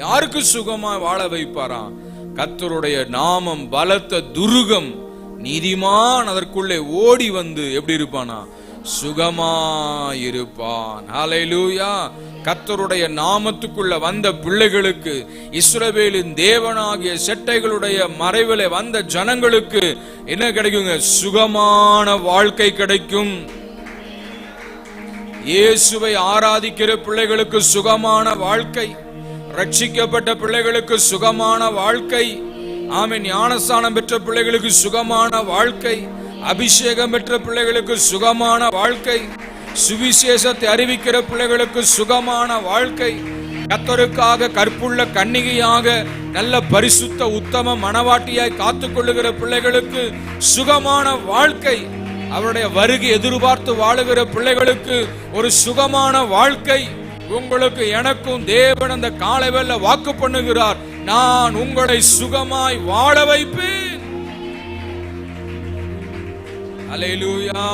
யாருக்கு சுகமா வாழ வைப்பாராம்? கர்த்தருடைய நாமம் பலத்த துருகம், நீதிமான் அதற்குள்ளே ஓடி வந்து எப்படி இருப்பானா? சுகமா இருப்பான். ஹல்லேலூயா. கர்த்தருடைய நாமத்துக்குள்ள வந்த பிள்ளைகளுக்கு, இஸ்ரவேலின் தேவனாகிய செட்டைகளுடைய மறைவிலே வந்த ஜனங்களுக்கு என்ன கிடைக்குங்க? சுகமான வாழ்க்கை கிடைக்கும். இயேசுவை ஆராதிக்கிற பிள்ளைகளுக்கு சுகமான வாழ்க்கை, ரட்சிக்கப்பட்ட பிள்ளைகளுக்கு சுகமான வாழ்க்கை, ஆமென், ஞானஸ்நானம் பெற்ற பிள்ளைகளுக்கு சுகமான வாழ்க்கை, அபிஷேகம் பெற்ற பிள்ளைகளுக்கு சுகமான வாழ்க்கை, சுவிசேஷத்தை அறிவிக்கிற பிள்ளைகளுக்கு சுகமான வாழ்க்கை, கர்த்தருக்காக கற்புள்ள கன்னிகையாக நல்ல பரிசுத்த உத்தம மணவாட்டியாய் காத்துக்கொள்ளுகிற பிள்ளைகளுக்கு சுகமான வாழ்க்கை, அவருடைய வருகை எதிர்பார்த்து வாழுகிற பிள்ளைகளுக்கு ஒரு சுகமான வாழ்க்கை. உங்களுக்கு எனக்கும் தேவன் அந்த காலைவேளை வாக்கு பண்ணுகிறார், நான் உங்களை சுகமாய் வாழ வைப்பேன். அல்லேலூயா.